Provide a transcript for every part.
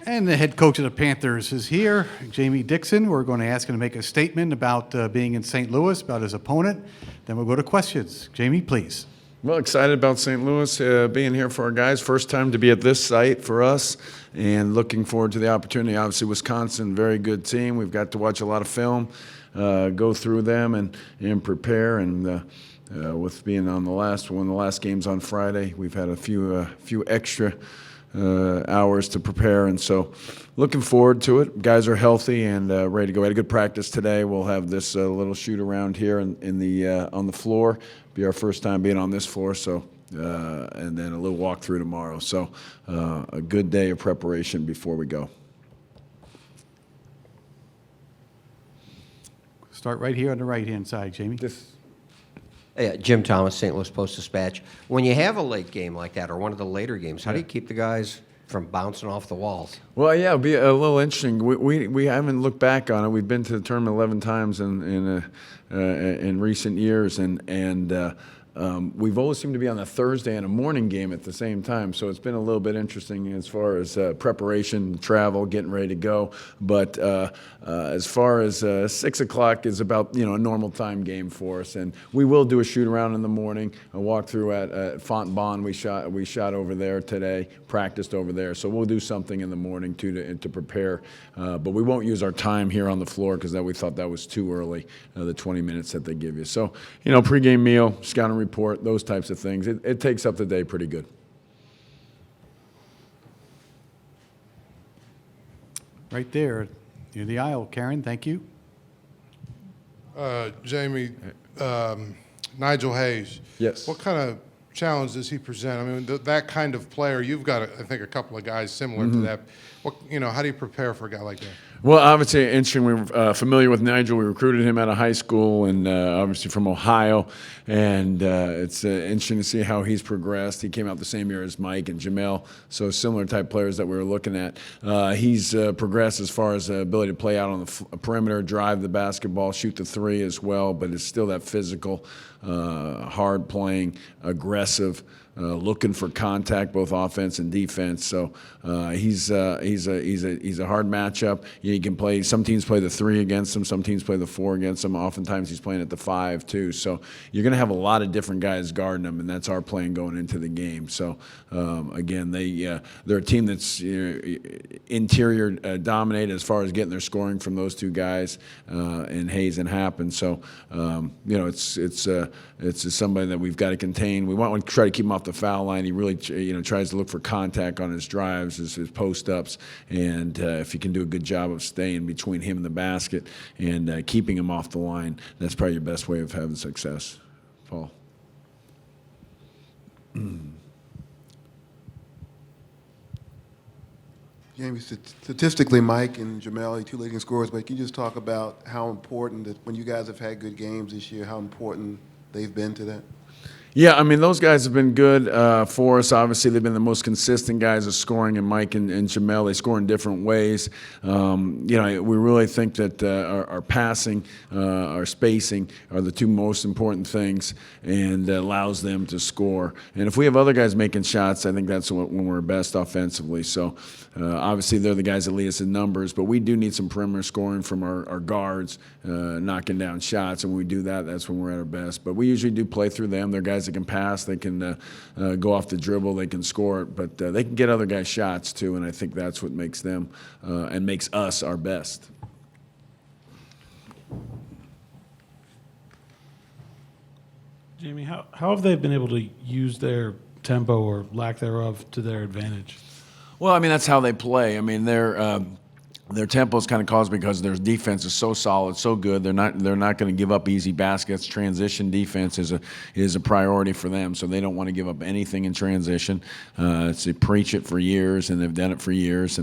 And the head coach of the Panthers is here, Jamie Dixon. We're going to ask him to make a statement about being in St. Louis, about his opponent. Then we'll go to questions. Jamie, please. Well, excited about St. Louis being here for our guys. First time to be at this site for us, and looking forward to the opportunity. Obviously, Wisconsin, very good team. We've got to watch a lot of film, go through them, and prepare. And with being on one of the last games on Friday, we've had a few extra hours to prepare, and so looking forward to it. Guys are healthy and ready to go. We had a good practice today. We'll have this little shoot around here in the on the floor. Be our first time being on this floor, so and then a little walkthrough tomorrow. So a good day of preparation before we go. Start right here on the right-hand side, Jamie. Hey, Jim Thomas, St. Louis Post-Dispatch. When you have a late game like that, or one of the later games, how do you keep the guys from bouncing off the walls? Well, yeah, it'll be a little interesting. We haven't looked back on it. We've been to the tournament 11 times in recent years, and we've always seemed to be on a Thursday and a morning game at the same time. So it's been a little bit interesting as far as preparation, travel, getting ready to go. But as far as 6 o'clock is about a normal time game for us, and we will do a shoot around in the morning, a walkthrough at Fontbonne. We shot over there today, practiced over there. So we'll do something in the morning to prepare. But we won't use our time here on the floor because we thought that was too early, the 20 minutes that they give you. So pregame meal, scouting report, those types of things. It takes up the day pretty good. Right there near the aisle. Karen, thank you. Jamie, Nigel Hayes. Yes. What kind of challenge does he present? I mean, that kind of player, you've got, I think, a couple of guys similar to that. How do you prepare for a guy like that? Well, obviously, interesting. We're familiar with Nigel. We recruited him out of high school, and obviously from Ohio. And it's interesting to see how he's progressed. He came out the same year as Mike and Jamel, so similar type players that we were looking at. He's progressed as far as ability to play out on the perimeter, drive the basketball, shoot the three as well. But it's still that physical, hard playing, aggressive. Looking for contact, both offense and defense. So he's a hard matchup. He can play. Some teams play the 3 against him. Some teams play the 4 against him. Oftentimes he's playing at the 5 too. So you're going to have a lot of different guys guarding him, and that's our plan going into the game. So again, they're a team that's interior dominated as far as getting their scoring from those two guys, and Hayes and Happen. So it's somebody that we've got to contain. We want to try to keep him off the foul line. He really tries to look for contact on his drives, his post-ups, and if he can do a good job of staying between him and the basket and keeping him off the line, that's probably your best way of having success. Paul. Jamie, statistically, Mike and Jamel, two leading scorers, but can you just talk about how important that when you guys have had good games this year, how important they've been to that? Yeah, I mean, those guys have been good for us. Obviously, they've been the most consistent guys of scoring, and Mike and Jamel, they score in different ways. We really think that our passing, our spacing are the two most important things, and allows them to score. And if we have other guys making shots, I think that's when we're best offensively. So obviously, they're the guys that lead us in numbers, but we do need some perimeter scoring from our guards, knocking down shots, and when we do that, that's when we're at our best. But we usually do play through them. They're guys that can pass, they can go off the dribble, they can score, but they can get other guys shots too, and I think that's what makes them and makes us our best. Jamie, how have they been able to use their tempo or lack thereof to their advantage? Well, I mean, that's how they play. I mean, their tempo is kind of caused because their defense is so solid, so good. They're not going to give up easy baskets. Transition defense is a priority for them, so they don't want to give up anything in transition. They preach it for years, and they've done it for years,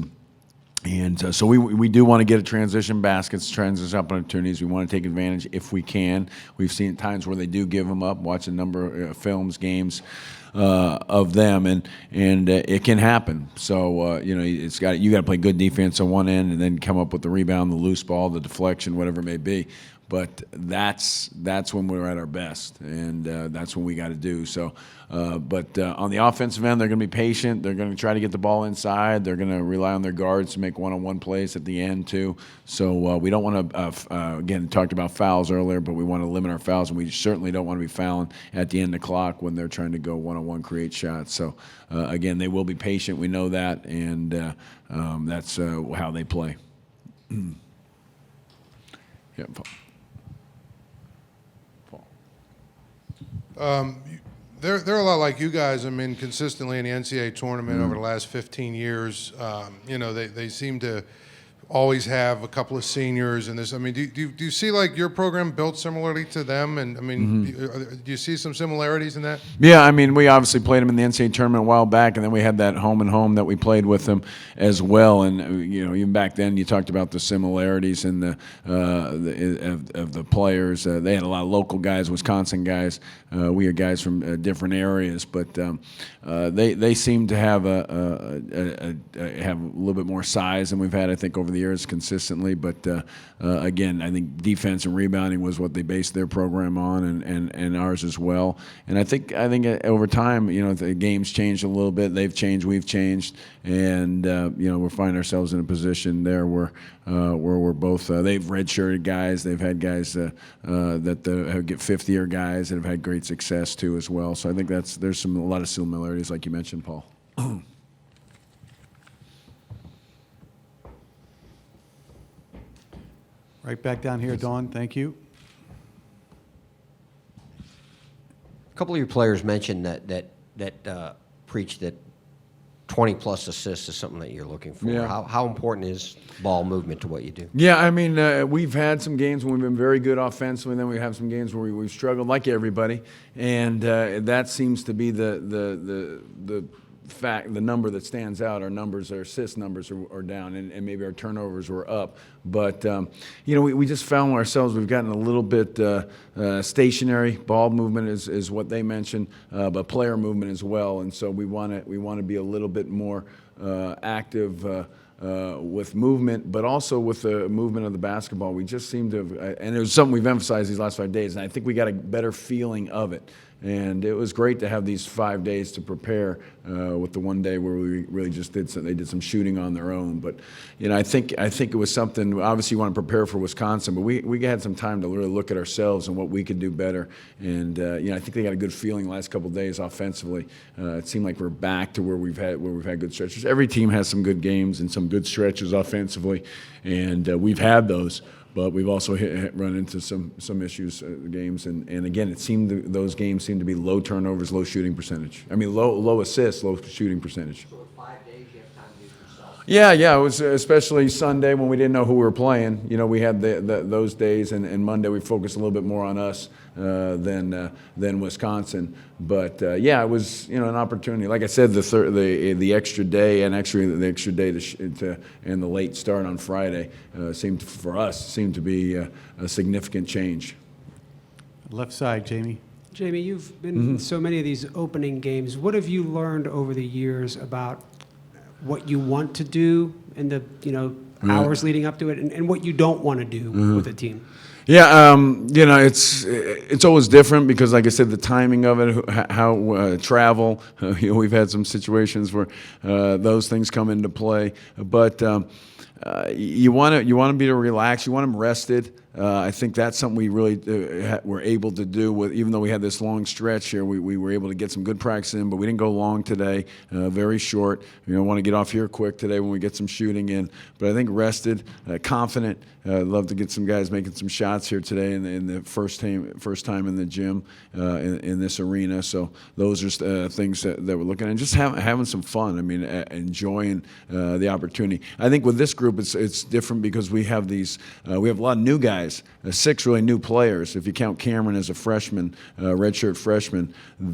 and so we do want to get a transition baskets, transition opportunities. We want to take advantage if we can. We've seen times where they do give them up. Watch a number of films, games of them, and it can happen. So you got to play good defense on one end, and then come up with the rebound, the loose ball, the deflection, whatever it may be. But that's when we're at our best, and that's when we got to do. So, but on the offensive end, they're going to be patient. They're going to try to get the ball inside. They're going to rely on their guards to make one-on-one plays at the end too. So we don't want to, again, talked about fouls earlier, but we want to limit our fouls, and we certainly don't want to be fouling at the end of the clock when they're trying to go one-on-one, create shots. So again, they will be patient. We know that, and that's how they play. Yeah. They're a lot like you guys. I mean, consistently in the NCAA tournament over the last 15 years, you know, they seem to always have a couple of seniors and this. I mean, do you see like your program built similarly to them? And I mean, do you see some similarities in that? Yeah, I mean, we obviously played them in the NCAA tournament a while back, and then we had that home and home that we played with them as well. And you know, even back then, you talked about the similarities in of the players. They had a lot of local guys, Wisconsin guys. We had guys from different areas, but they seem to have have a little bit more size than we've had, I think, over the years consistently. But again, I think defense and rebounding was what they based their program on, and ours as well. And I think over time, you know, the game's changed a little bit. They've changed, we've changed, and you know, we're finding ourselves in a position there where we're both. They've redshirted guys. They've had guys that get fifth-year guys that have had great success too as well. So I think there's a lot of similarities, like you mentioned, Paul. Right back down here, Dawn. Thank you. A couple of your players mentioned that preach that 20-plus assists is something that you're looking for. Yeah. How important is ball movement to what you do? Yeah, I mean, we've had some games when we've been very good offensively, and then we have some games where we've struggled, like everybody, and that seems to be the fact, the number that stands out. Our numbers, our assist numbers are down, and maybe our turnovers were up. But you know, we just found ourselves, we've gotten a little bit stationary. Ball movement is what they mentioned, but player movement as well. And so we want to be a little bit more active with movement, but also with the movement of the basketball. We just seem to have, and it was something we've emphasized these last 5 days, and I think we got a better feeling of it. And it was great to have these 5 days to prepare with the one day where we really just did some shooting on their own. But you know, I think it was something. Obviously, you want to prepare for Wisconsin, but we had some time to really look at ourselves and what we could do better. And you know, I think they got a good feeling the last couple of days offensively. It seemed like we're back to where we've had good stretches. Every team has some good games and some good stretches offensively, and we've had those. But we've also run into some issues games, and again, those games seem to be low turnovers, low shooting percentage. I mean, low assists, low shooting percentage. So in 5 days, you have time to do yourself. Yeah, it was especially Sunday when we didn't know who we were playing. You know, we had those days, and Monday we focused a little bit more on us than Wisconsin. But yeah, it was, you know, an opportunity. Like I said, the extra day and actually the extra day and the late start on Friday seemed to be a significant change. Left side, Jamie. Jamie, you've been in so many of these opening games. What have you learned over the years about what you want to do in the hours leading up to it, and what you don't want to do with a team? Yeah, you know, it's always different because, like I said, the timing of it, how travel. You know, we've had some situations where those things come into play, but you want to be to relax. You want them rested. I think that's something we really were able to do. Even though we had this long stretch here, we were able to get some good practice in, but we didn't go long today. Very short. You know, want to get off here quick today when we get some shooting in. But I think rested, confident. Love to get some guys making some shots here today in the first time in the gym in this arena. So those are things that we're looking at, and just having some fun. I mean, enjoying the opportunity. I think with this group, it's different because we have a lot of new guys. 6 really new players, if you count Cameron as a freshman, redshirt freshman, and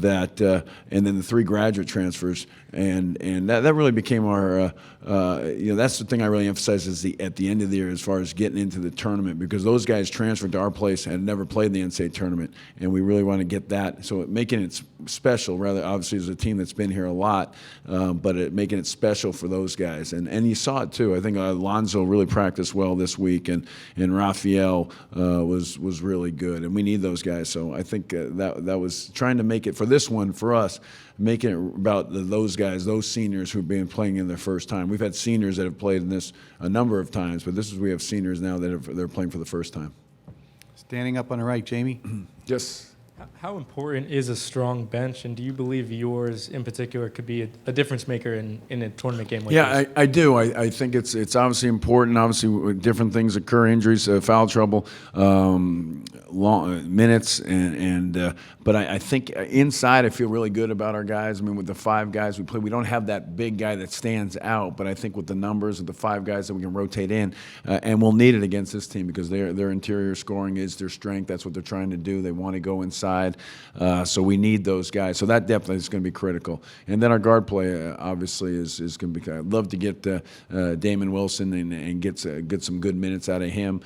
then the 3 graduate transfers, and that really became our, that's the thing I really emphasize is at the end of the year as far as getting into the tournament, because those guys transferred to our place and had never played the NCAA tournament, and we really want to get that, so making it special, rather obviously as a team that's been here a lot, but making it special for those guys, and you saw it too. I think Alonzo really practiced well this week, and Raphael well was really good, and we need those guys. So I think that was trying to make it for this one for us, making it about those guys, those seniors who've been playing in their first time. We've had seniors that have played in this a number of times, but we have seniors now that they're playing for the first time. Standing up on the right, Jamie. Yes. How important is a strong bench, and do you believe yours in particular could be a difference maker in a tournament game like Yeah, this? I do. I think it's obviously important. Obviously, different things occur, injuries, foul trouble, long minutes, but I think inside I feel really good about our guys. I mean, with the 5 guys we play, we don't have that big guy that stands out, but I think with the numbers of the 5 guys that we can rotate in, and we'll need it against this team because their interior scoring is their strength. That's what they're trying to do. They want to go inside. So we need those guys. So that depth is going to be critical. And then our guard play obviously is going to be. I'd love to get Damon Wilson and get some good minutes out of him.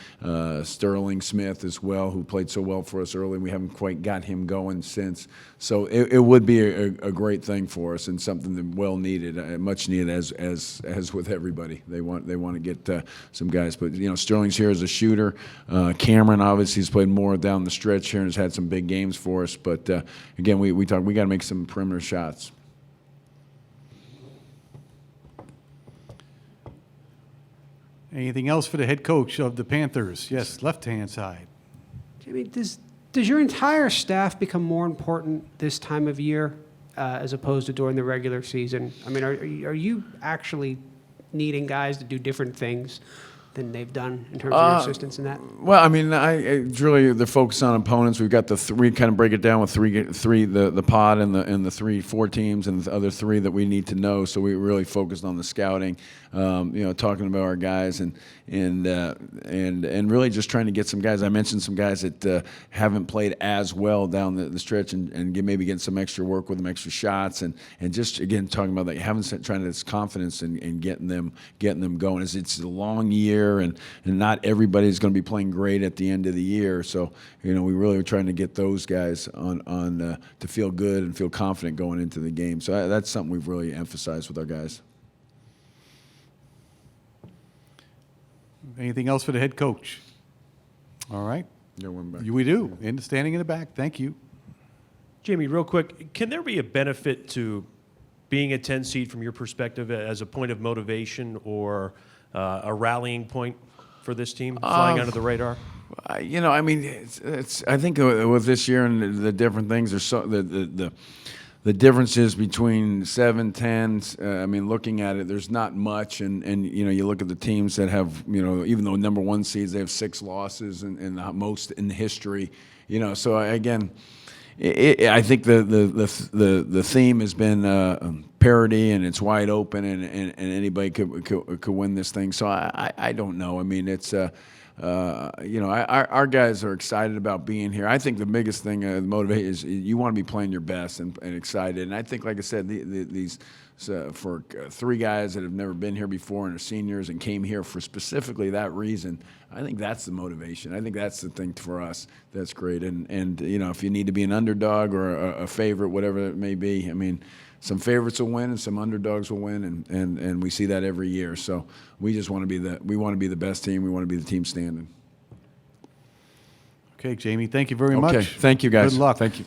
Sterling Smith as well, who played so well for us early. We haven't quite got him going since. So it would be a great thing for us and something that well needed, much needed as with everybody. They want to get some guys. But Sterling's here as a shooter. Cameron obviously has played more down the stretch here and has had some big games for us. But again, we got to make some perimeter shots. Anything else for the head coach of the Panthers? Yes, left-hand side. Jimmy, does your entire staff become more important this time of year as opposed to during the regular season? I mean, are you actually needing guys to do different things than they've done in terms of your assistance in that? Well, I mean, it's really the focus on opponents. We've got we kind of break it down with the pod and the 3-4 teams and the other 3 that we need to know. So we really focused on the scouting, talking about our guys and really just trying to get some guys. I mentioned some guys that haven't played as well down the stretch and maybe getting some extra work with them, extra shots, and just again talking about that, trying to this confidence and getting them going. It's a long year. And not everybody's going to be playing great at the end of the year. So, we really are trying to get those guys on to feel good and feel confident going into the game. So that's something we've really emphasized with our guys. Anything else for the head coach? All right. Yeah, one back. We do. Standing in the back. Thank you. Jamie, real quick, can there be a benefit to being a 10 seed from your perspective as a point of motivation or a rallying point for this team, flying under the radar? I mean, it's. I think with this year and the different things, there's the differences between 7, 10. I mean, looking at it, there's not much, and you look at the teams that have, even though number 1 seeds, they have 6 losses and the most in history. So again. I think the theme has been parity, and it's wide open, and anybody could win this thing. So I don't know. I mean, it's our guys are excited about being here. I think the biggest thing motivate is you want to be playing your best and excited. And I think, like I said, these. For 3 guys that have never been here before and are seniors and came here for specifically that reason, I think that's the motivation. I think that's the thing for us that's great. And if you need to be an underdog or a favorite, whatever it may be, I mean, some favorites will win and some underdogs will win, and we see that every year. So we just want to be the best team. We want to be the team standing. Okay, Jamie, thank you very much. Okay, thank you, guys. Good luck. Thank you.